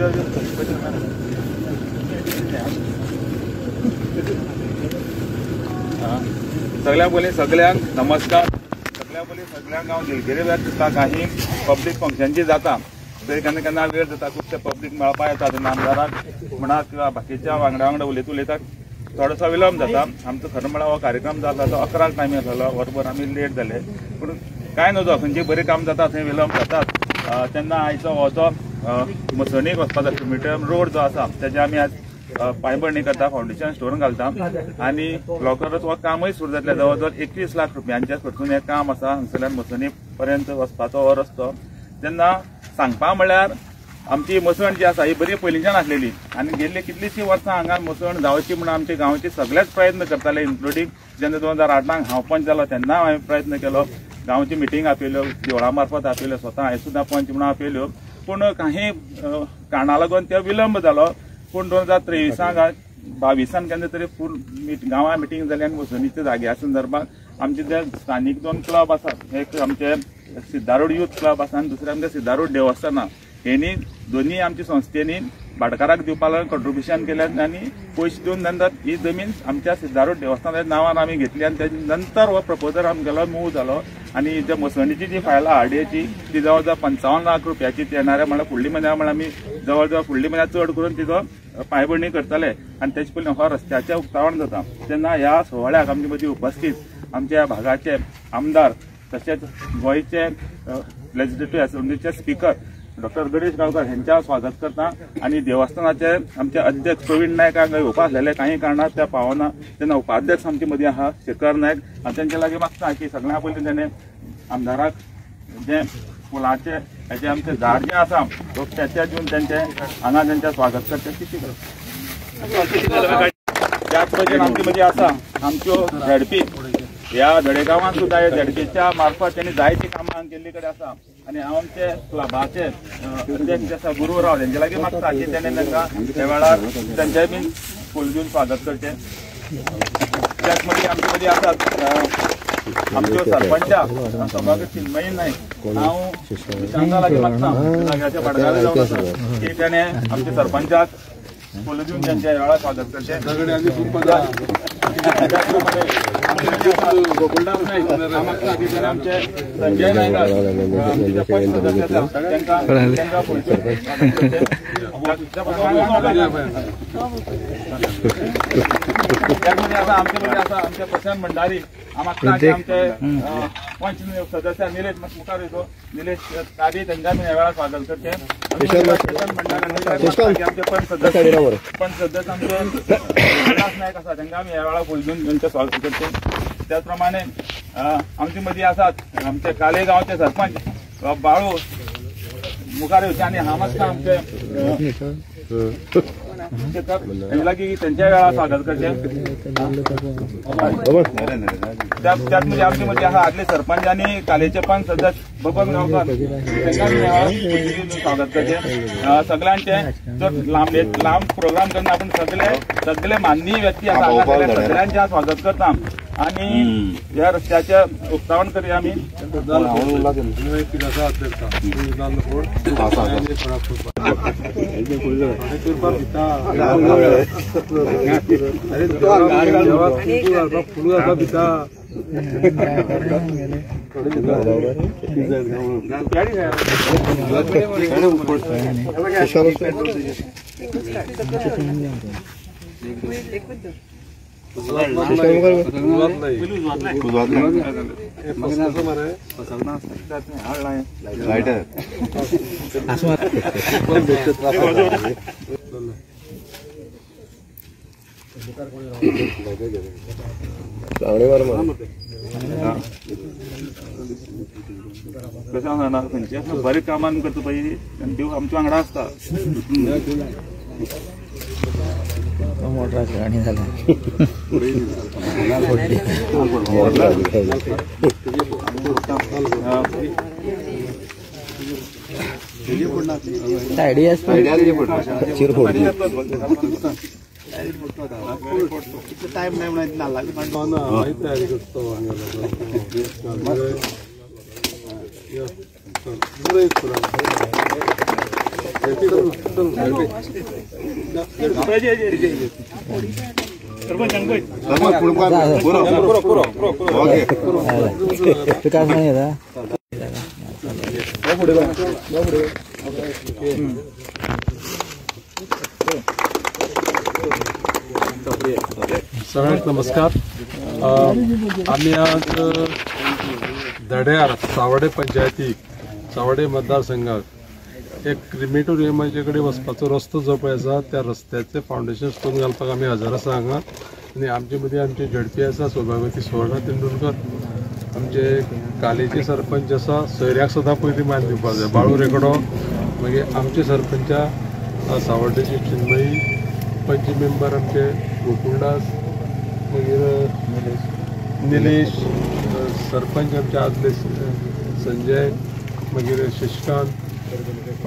सगळ्या पयलीं सगळ्यांक नमस्कार. सगळ्या पयलीं सगळ्यांक हांव दिलगिरी व्यक्त करता. काही पब्लीक फंक्शन जी जाता थंय केन्ना केन्ना वेळ जाता, खुबशे पब्लीक मेळपा येता, तेन्ना आमदाराक म्हणा किंवा बाकीच्या वांगडा उलयता थोडोसो विलंब जाता. आमचो खरो म्हळ्यार हो कार्यक्रम जाता तो 11 टायम आसलो, वरभर आमी लेट जाले. पूण कांय नजो, खंयची बरी काम जाता थंय विलंब जातात. तेन्ना आयचो हो जो मसणीक वचपाचो मिडियम रोड जो आसा तेजे आमी आज पांयभरणी करता, फावंडेशन स्टोन घालता आनी लवकरच हो कामूय सुरू जातले. जवळ जवळ 21 लाख रुपयांच्या खर्चून हें काम आसा. हांगसरल्यान मसणी पर्यंत वचपाचो हो रस्तो. तेन्ना सांगपा म्हळ्यार आमची मसण जी आसा ही बरी पयलींच्यान आसलेली आनी गेल्ली कितलीशीं वर्सां हांगा मसण जावची म्हणून आमचे गांवचे सगळेच प्रयत्न करताले. इन्क्लुडींग जेन्ना 2008 हांव पंच जालो तेन्ना हांवें प्रयत्न केलो. गांवची मिटींग आपयल्यो, देवळा मार्फत आपयल्यो, स्वता हांवें सुद्दां पंच म्हणून आपयल्यो. पूण काही कारणा लागून त्यो विलंब जालो. पूण 2023-22 केन्ना तरी गांवां मिटींग जाली आनी मसणीच्या जाग्या संदर्भात आमचे जे स्थानीक 2 क्लब आसात, एक आमचे सिद्धारूड यूथ क्लब आसा आनी दुसरें आमचे सिद्धारूड देवस्थाना, हेनी दोनी आमच्या संस्थेनी भाटकाराक दिवपाक लागून कॉन्ट्रिब्युशन केल्यात आनी पयशे दिवन नंतर ही जमीन आमच्या सिद्धारूड देवस्थानाच्या नांवान आमी घेतली आनी तेजे नंतर हो प्रपोजल आमगेलो मूव जालो. आनी जे मसणीची जी फायल आहा RDAची ती जवळ जवळ 55 लाख रुपयाची येणाऱ्या म्हळ्यार फुडल्या म्हयन्या म्हळ्यार आमी जवळ जवळ फुडल्या म्हयन्याक चड करून तिजो पांयभरणी करतले आनी तेचे पयलीं हो रस्त्याचें उक्तावण जाता. तेन्ना ह्या सुवाळ्याक आमचे मदीं उपस्थित आमच्या भागाचे आमदार तशेंच गोंयचे लेजिस्लेटिव्ह असेंब्लीचे स्पीकर डॉक्टर गणेश गांवकर हेंच्या स्वागत करता. आनी देवस्थानाचे आमचे अध्यक्ष प्रवीण नायक हांगा येवपा आसलेले, काही कारणान ते पावना. तेन्ना उपाध्यक्ष आमचे मदीं आहा शेखर नायक. हांव तेंचे लागीं मागता की सगळ्या पयलीं तेणें आमदाराक जे फुलांचे हेजे आमचे झाड जे आसा त्याचे दिवन तेंचे हांगा तेंचें स्वागत करचें. त्याच भशेन आमचे मदीं आसा आमच्यो झडपी. ह्या धडेगांवांत सुद्दां ह्या झडपीच्या मार्फत तेणी जायती कामां केल्ली कडेन आसा. आनी हांव आमचे क्लबाचे अध्यक्ष आसा गुरुराव तेंचे लागीं मागता की तेणें तांकां ह्या वेळार तेंचेय बीन फूल दिवन स्वागत करचें. त्याच मदीं आमचे मदीं आसात आमच्यो सरपंचा सभापती चिन्मयी नायक. हांव विशांता लागीं मागता जाग्याचे भाटकारा जावन आसा की तेणें आमच्या सरपंचाक फूल दिवन तेंच्या ह्या वेळार स्वागत करचें. गोकुलदास नायक मागता की तेणें आमचे संजय नायक आमचे पंच सदस्य आसा तेंकां फूल दिवन स्वागत करचें. आमचे मदीं आसा आमचे प्रशांत भंडारी. हांव मागता की आमचे पंच सदस्य निलेश मुखार येतो, निलेश तारी तेंकां ह्या वेळार स्वागत करचें. प्रशांत भंडारी आमचे पंच सदस्य आमचे गोकुलदास नायक आसा तेंकां आमी ह्या वेळार फूल दिवन तेंचें स्वागत करचें. त्याच प्रमाणे आमचे मदीं आसात आमचे काले गांवचे सरपंच बाळू मुखार येवचे आनी हांव मागता आमचे तेंचे लागीं तेंच्या वेळार स्वागत करचें. त्याच मदीं आमचे मदीं आसा आदले सरपंच आनी कालेचे पंच सदस्य बबन गांवकर तेंकां स्वागत करचें. सगळ्यांचे जर लांब प्रोग्राम करना पूण सगळे माननीय व्यक्ती आसा सगळ्यांचे स्वागत करता. आनी ह्या रस्त्याचें उक्तावण करूया आमी. बरें कामान करता पळय देव आमच्या वांगडा आसता. मोटराची गाणी झाल्या टाइम नाही म्हणत सगळ्यांक नमस्कार. आम्ही आज धड्यार सावडे पंचायतीक सावडे मतदारसंघात एक क्रिमेटोरियमाचे कडेन वचपाचो रस्तो जो पळय आसा त्या रस्त्याचे फावंडेशन स्टोन घालपाक आमी हजर आसा हांगा. आनी आमचे मदीं आमचे झडपी आसा सौभाग्यवती सुवर्णा तेंडुलकर, आमचे कालेचे सरपंच आसा, सोयऱ्याक सदां पयलीं मान दिवपाक जाय, बाळू रेकडो, मागीर आमचे सरपंचा सावड्डेची चिन्मयी, पंच मेंबर आमचे गोकुळदास, मागीर निलेश, सरपंच आमचे आदले संजय, मागीर शशिकांत,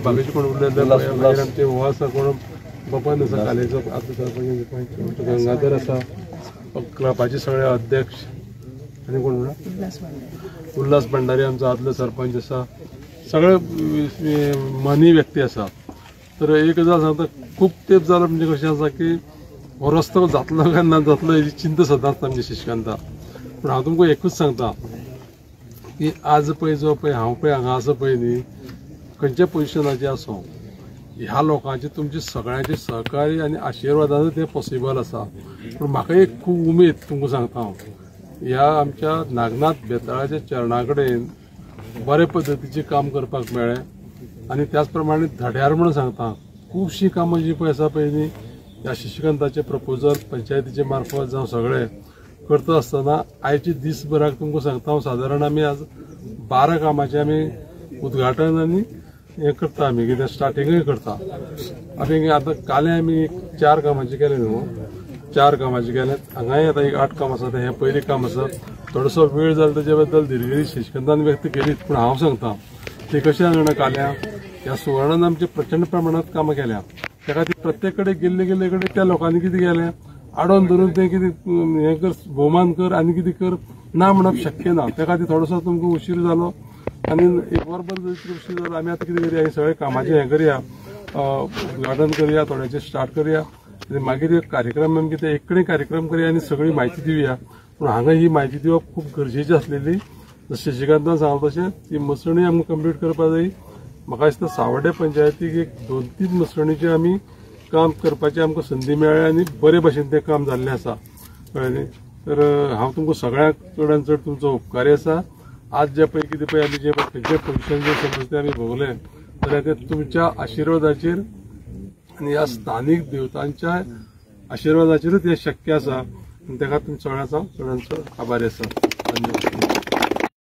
बाकीचे कोण उरलेले मागीर आमचे हो आसा कोण बबन आसा कालेचो आदलो सरपंच, गंगाधर आसा, क्लबाचे सगळे अध्यक्ष, आनी कोण उल्हास भंडारी आमचो आदलो सरपंच आसा, सगळे मनी व्यक्ती आसा. तर एक गजाल सांगता, खूब तेंप जालो म्हणजे कशें आसा की हो रस्तो जातलो काय ना जातलो हेची चिंता सदांच आमच्या शशिकांता. पूण हांव तुमकां एकूच सांगता की आज पळय जो पळय हांव पळय हांगा आसा पळय न्ही, खंयच्या पोजिशनाचेर आसूं, ह्या लोकांचे तुमचे सगळ्यांचे सहकार्य आनी आशिर्वादान तें पॉसिबल आसा. पूण म्हाका एक खूब उमेद तुमकां सांगता हांव, ह्या आमच्या नागनाथ बेताळाच्या चरणा कडेन बरे पद्दतीचें काम करपाक मेळ्ळें. आनी त्याच प्रमाणे धड्यार म्हणून सांगता, खुबशीं कामां जीं पळय आसा पळय न्ही, ह्या शशिकांताचे प्रपोजल पंचायतीचे मार्फत जावं सगळे करता आसतना आयचे दिसभराक तुमकां सांगता हांव सादारण आमी आज 12 कामाचें आमी उद्घाटन आनी हें करता, आमी कितें स्टार्टिंगूय करता. आमी आतां काले आमी 4 कामाचें केलें न्हू, 4 कामाचें केलें. हांगाय आतां एक 8 काम आसा, हें पयलीं काम आसा. थोडोसो वेळ जालो तेजे बद्दल दिलगिरी शशिकांतान व्यक्त केली, पूण हांव सांगता ते कशें जाणा काल्या ह्या सुवर्णान आमचे प्रचंड प्रमाणांत कामां केल्या. त्या खातीर प्रत्येक कडेन गेल्ले कडेन त्या लोकांनी कितें केलें, आडोन धरून तें कितें हें कर, भोवमान कर आनी कितें कर ना म्हणप शक्य ना. त्या खातीर थोडोसो तुमकां उशीर जालो आनी एक वरभर जर उशीर जालो. आमी आतां कितें करया, हे सगळे कामाचें हें करया, उद्घाटन करया, थोड्याचें स्टार्ट करया आनी मागीर एक कार्यक्रम आमी कितें एक कडेन कार्यक्रम करया आनी सगळी म्हायती दिवया. पूण हांगा ही म्हायती दिवप खूब गरजेची आसलेली. शशिकांतान सांगलें तशें ती मसणी आमकां कंप्लीट करपाक जाय. म्हाका दिसता सावड्डे पंचायतीक एक 2-3 मसणीचें आमी काम करपाची आमकां संदी मेळ्ळ्या आनी बरे भशेन तें काम जाल्लें आसा, कळ्ळें न्ही. तर हांव तुमकां सगळ्यांक चडांत चड तुमचो उपकारी आसा. आज जे पळय कितें पळय आमी जे खंयचे पोजिशन जे समज ते आमी भोगलें, जाल्यार ते तुमच्या आशिर्वादाचेर आनी ह्या स्थानीक देवतांच्या आशिर्वादाचेरूच हें शक्य आसा. आनी त्या खातीर सगळ्यांचो चडांत चड आभारी आसा. धन्यवाद.